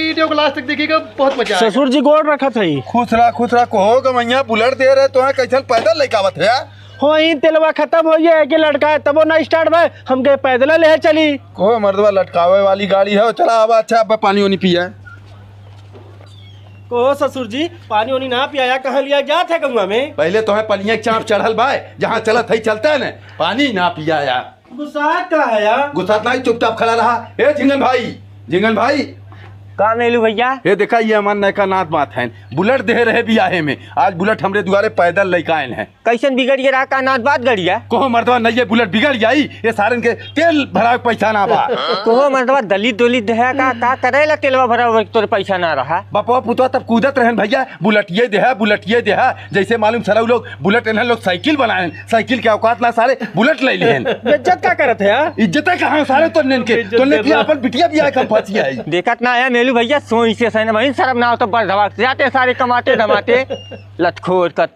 Video को last तक देखिएगा, बहुत मजा आएगा। ससुर जी गोड़ रखा था ही। खुश रहा कहो गमैया बुलेट दे रहे तो कैसे पैदल लेकावत है हो ही तेलवा खत्म हो गया कि लड़का है तबो ना स्टार्ट भाई हम गए पैदल ले चली। को मर्दवा लटकावे वाली गाड़ी है। चला अब अच्छा अब पानी वानी पिया। को ससुर जी पानी वानी ना पियाया, कहाँ लिया गया था गंगा में? पहले तो है पलिया चाप चढ़ल भाई, जहाँ चलत है चलता है न, पानी ना पिया या गुस्सा का है यार। गुस्सा नहीं, चुपचाप खड़ा रहा। ए झिंगन भाई का मेलू भैया, ये देखा ये अमन नैका नाथ बात है, बुलेट दे रहे बियाहे में। आज बुलेट हमरे दुआरे पैदल लेके आए हैं। कैसन बिगड़ गया का नाथ बात गड़िया? कोहो मर्दवा नहीं, ये बुलेट बिगड़ गई, ये सारन के तेल भरा के पैसा ना बा। कोहो मर्दवा दलित है का करेला तेलवा भरा तोरे पैसा ना रहा। बापा पुतवा तब कूदत रहन भैया, बुलेट ये दे है। जैसे मालूम सारा लोग बुलेट इन्हें लोग साइकिल बनाए, साइकिल के औकात ना सारे बुलेट ले लेन। इज्जत क्या करत है? इज्जत कहाँ सारे तो अपन बिटिया भी आए कम फंसी आई। देखत ना है मेलू भैया, सोई से सही ना भाई शर्म ना हो तो बड़ धमाक जाते सारे कमाते धमाते लतखोर कत